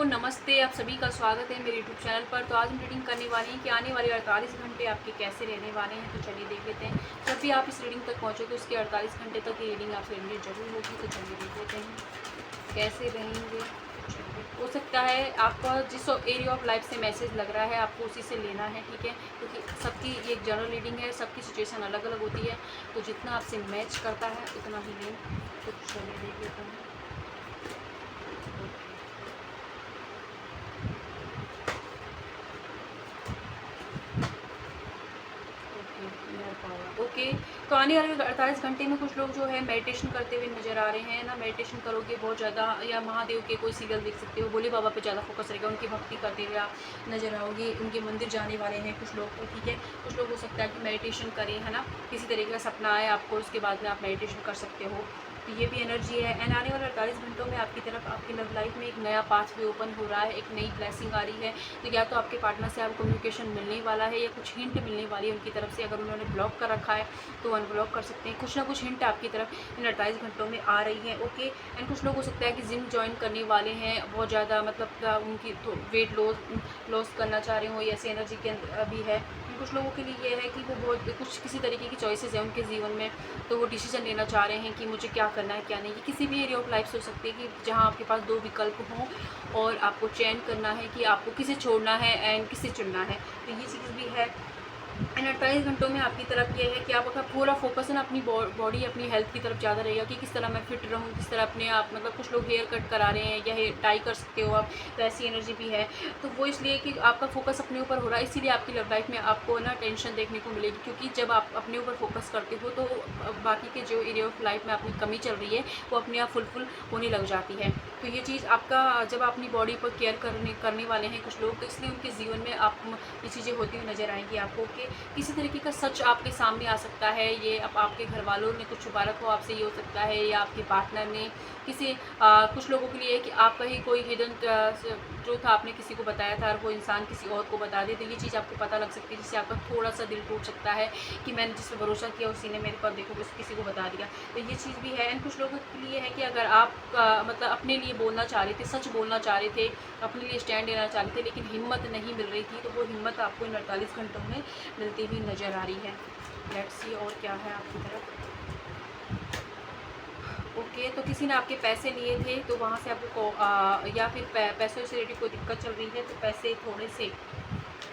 नमस्ते, आप सभी का स्वागत है मेरे यूट्यूब चैनल पर। तो आज हम रीडिंग करने वाले हैं कि आने वाले 48 घंटे आपके कैसे रहने वाले हैं। तो चलिए देख लेते हैं। जब भी आप इस रीडिंग तक पहुँचो तो उसके 48 घंटे तक ये रीडिंग आपसे रिलेटेड जरूर होगी। तो चलिए देख लेते हैं कैसे रहेंगे। चलिए, हो सकता है आपका जिस एरिया ऑफ लाइफ से मैसेज लग रहा है आपको उसी से लेना है, ठीक है, क्योंकि सबकी ये एक जनरल रीडिंग है, सबकी सिचुएशन अलग अलग होती है। तो जितना आपसे मैच करता है उतना ही लें। तो चलिए देख लेते हैं। ओके, तो आने वाले 48 घंटे में कुछ लोग जो है मेडिटेशन करते हुए नज़र आ रहे हैं ना। मेडिटेशन करोगे बहुत ज़्यादा, या महादेव के कोई सीरियल देख सकते हो, भोले बाबा पे ज़्यादा फोकस रहेगा, उनकी भक्ति करते हुए आप नज़र आओगे। उनके मंदिर जाने वाले हैं कुछ लोग, तो ठीक है, कुछ लोग हो सकता है कि मेडिटेशन करें, है ना, किसी तरीके का सपना आए आपको, उसके बाद में आप मेडिटेशन कर सकते हो। तो ये भी एनर्जी है। एंड आने वाले 48 घंटों में आपकी तरफ आपकी लव लाइफ में एक नया पाथवे ओपन हो रहा है, एक नई ब्लेसिंग आ रही है। तो या तो आपके पार्टनर से आपको कम्युनिकेशन मिलने वाला है, या कुछ हिंट मिलने वाली है उनकी तरफ से। अगर उन्होंने ब्लॉक कर रखा है तो अनब्लॉक कर सकते हैं। कुछ ना कुछ हिंट आपकी तरफ इन 48 घंटों में आ रही है। ओके, एंड कुछ लोग हो सकता है कि जिम ज्वाइन करने वाले हैं, बहुत ज़्यादा मतलब उनकी तो वेट लॉस करना चाह रहे हो, ऐसी एनर्जी के अभी है। कुछ लोगों के लिए ये है कि वो बहुत कुछ किसी तरीके की चॉइसेस है उनके जीवन में, तो वो डिसीजन लेना चाह रहे हैं कि मुझे क्या करना है क्या नहीं। ये किसी भी एरिया ऑफ लाइफ से हो सकती है कि जहाँ आपके पास दो विकल्प हों और आपको चयन करना है कि आपको किसे छोड़ना है एंड किसे चुनना है। तो ये चीज़ भी है। इन 48 घंटों में आपकी तरफ ये है कि आप अपना पूरा फोकस है ना अपनी बॉडी अपनी हेल्थ की तरफ ज़्यादा रहेगा कि किस तरह मैं फिट रहूँ, किस तरह अपने आप, मतलब कुछ लोग हेयर कट करा रहे हैं या हेयर टाई कर सकते हो आप, तो ऐसी एनर्जी भी है। तो वो इसलिए कि आपका फोकस अपने ऊपर हो रहा है, इसीलिए आपकी लव लाइफ में आपको ना टेंशन देखने को मिलेगी, क्योंकि जब आप अपने ऊपर फोकस करते हो तो बाकी के जो एरिया ऑफ लाइफ में अपनी कमी चल रही है वो अपने आप फुलफिल होने लग जाती है। तो ये चीज़ आपका जब आप अपनी बॉडी पर केयर करने वाले हैं कुछ लोग, तो इसलिए उनके जीवन में आप ये चीज़ें होती हुई नज़र आएंगी आपको कि किसी तरीके का सच आपके सामने आ सकता है। ये अब आपके घर वालों ने कुछ छुपा रखा हो आपसे, ये हो सकता है, या आपके पार्टनर ने किसी कुछ लोगों के लिए है कि आपका ही कोई हिडन ट्रूथ आपने किसी को बताया था और वो इंसान किसी और को बता दे, तो ये चीज़ आपको पता लग सकती है, जिससे आपका थोड़ा सा दिल टूट सकता है कि मैंने जिस पर भरोसा किया उसी ने मेरे पर देखो किसी को बता दिया। तो ये चीज़ भी है। एंड कुछ लोगों के लिए है कि अगर आप मतलब अपने लिए बोलना चाह रहे थे, सच बोलना चाह रहे थे, अपने लिए स्टैंड लेना चाह रहे थे, लेकिन हिम्मत नहीं मिल रही थी, तो वो हिम्मत आपको इन 48 घंटों में मिलती हुई नज़र आ रही है। लेट्स सी और क्या है आपकी तरफ। ओके, तो किसी ने आपके पैसे लिए थे तो वहाँ से आपको या फिर पैसों से रिलेटेड कोई दिक्कत चल रही है, तो पैसे थोड़े से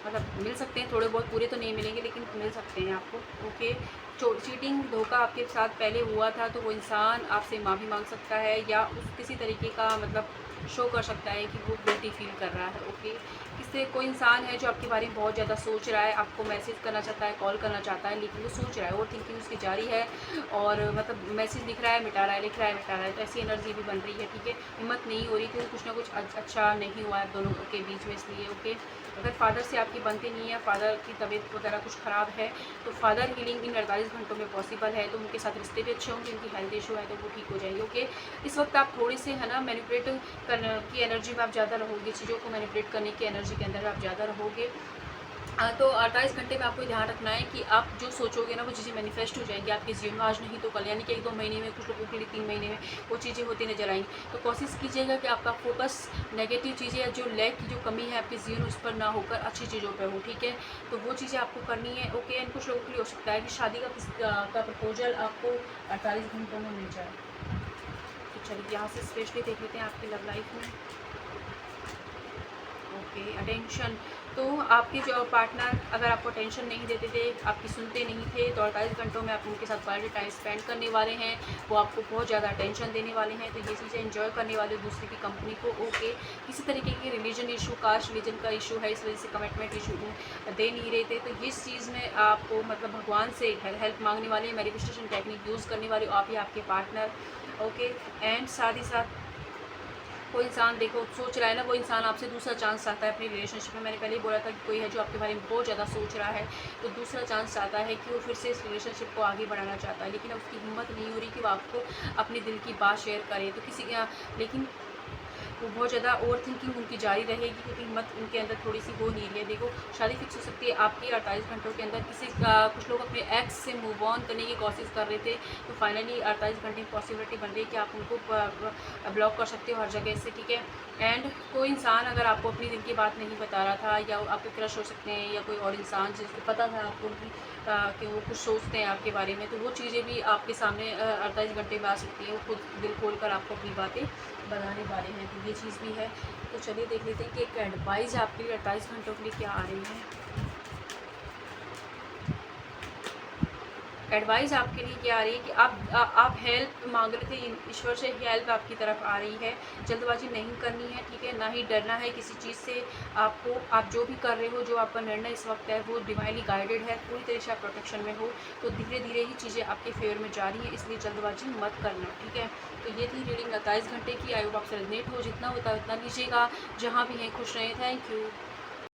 मतलब मिल सकते हैं, थोड़े बहुत, पूरे तो नहीं मिलेंगे लेकिन मिल सकते हैं आपको। ओके, चीटिंग धोखा आपके साथ पहले हुआ था तो वो इंसान आपसे माफ़ी मांग सकता है, या उस किसी तरीके का मतलब शो कर सकता है कि वो गिल्टी फील कर रहा है। ओके, किससे कोई इंसान है जो आपके बारे में बहुत ज़्यादा सोच रहा है, आपको मैसेज करना चाहता है, कॉल करना चाहता है, लेकिन वो सोच रहा है, और थिंकिंग उसकी जारी है, और मतलब मैसेज लिख रहा है, मिटा रहा है, लिख रहा है, मिटा रहा है। तो ऐसी एनर्जी भी बन रही है, ठीक है, हिम्मत नहीं हो रही थी, कुछ ना कुछ अच्छा नहीं हुआ है दोनों के बीच में, इसलिए। ओके, अगर फादर से आपकी बनती नहीं है, फादर की तबीयत वगैरह कुछ ख़राब है, तो फादर हीलिंग इन 48 घंटों में पॉसिबल है। तो उनके साथ रिश्ते भी अच्छे होंगे, उनकी हेल्थ इशू है तो वो ठीक हो जाएंगे। ओके, इस वक्त आप थोड़े से है ना मैनिपुलेट की एनर्जी में आप ज़्यादा रहोगे, चीज़ों को मैनिपुलेट करने की एनर्जी के अंदर आप ज़्यादा रहोगे। तो 48 घंटे में आपको ध्यान रखना है कि आप जो सोचोगे ना वो चीज़ें मैनिफेस्ट हो जाएंगी आपके जीवन में, आज नहीं तो कल, यानी कि 1-2 महीने में, कुछ लोगों के लिए 3 महीने में वो चीज़ें होती नजर आएंगी। तो कोशिश कीजिएगा कि आपका फोकस नेगेटिव चीज़ें या जो लैक की जो कमी है आपके जीवन उस पर ना होकर अच्छी चीज़ों पर हो, ठीक है, तो वो चीज़ें आपको करनी है। ओके, एंड कुछ लोगों के लिए हो सकता है कि शादी का प्रपोजल आपको 48 घंटों में मिल जाए। तो चलिए यहाँ से स्पेशली देख लेते हैं आपकी लव लाइफ में। Okay, attention. तो आपके जो पार्टनर अगर आपको टेंशन नहीं देते थे, आपकी सुनते नहीं थे, तो 48 घंटों में आप उनके साथ क्वालिटी टाइम स्पेंड करने वाले हैं, वो आपको बहुत ज़्यादा अटेंशन देने वाले हैं, तो ये चीज़ें एंजॉय करने वाले दूसरे की कंपनी को। ओके, किसी तरीके की रिलीजन इशू, कास्ट रिलीजन का इशू है, इस वजह से कमिटमेंट इशू दे नहीं रहे थे, तो इस चीज़ में आपको मतलब भगवान से हेल्प मांगने वाले, मैनिफेस्टेशन टेक्निक यूज़ करने वाले आप या आपके पार्टनर। ओके, एंड साथ ही साथ कोई इंसान देखो सोच रहा है ना, वो इंसान आपसे दूसरा चांस चाहता है अपनी रिलेशनशिप में। मैंने पहले ही बोला था कि कोई है जो आपके बारे में बहुत ज़्यादा सोच रहा है, तो दूसरा चांस चाहता है कि वो फिर से इस रिलेशनशिप को आगे बढ़ाना चाहता है, लेकिन अब उसकी हिम्मत नहीं हो रही कि वो आपको अपने दिल की बात शेयर करे। तो लेकिन वो बहुत ज़्यादा ओवर थिंकिंग उनकी जारी रहेगी, क्योंकि हिम्मत उनके अंदर थोड़ी सी हो नहीं रही है। देखो, शादी फिक्स हो सकती है आपकी 48 घंटों के अंदर। कुछ लोग अपने एक्स से मूव ऑन करने की कोशिश कर रहे थे, तो फाइनली 48 घंटे की पॉसिबिलिटी बन रही है कि आप उनको ब्लॉक कर सकते हो हर जगह से, ठीक है। एंड कोई इंसान अगर आपको अपनी दिल की बात नहीं बता रहा था, या आपके क्रश हो सकते हैं, या कोई और इंसान जिसको पता था आपको कि वो कुछ सोचते हैं आपके बारे में, तो वो चीज़ें भी आपके सामने 48 घंटे में आ सकती हैं। वो खुद दिल खोल कर आपको अपनी बातें बताने वाले हैं, तो ये चीज़ भी है। तो चलिए देख लेते हैं कि एक एडवाइस आपके लिए 48 घंटों के लिए क्या आ रही है। एडवाइस आपके लिए क्या आ रही है कि आप हेल्प मांग रहे थे, ईश्वर से हेल्प आपकी तरफ आ रही है। जल्दबाजी नहीं करनी है, ठीक है, ना ही डरना है किसी चीज़ से। आपको, आप जो भी कर रहे हो, जो आपका निर्णय इस वक्त है, वो डिवाइनली गाइडेड है, पूरी तरह से आप प्रोटेक्शन में हो। तो धीरे धीरे ही चीज़ें आपके फेवर में जा रही हैं, इसलिए जल्दबाजी मत करना, ठीक है। तो ये थी रीडिंग 28 घंटे की। आई होप आपसे रेजोनेट हो, जितना होता है उतना लीजिएगा। जहाँ भी हैं खुश रहें। Thank you.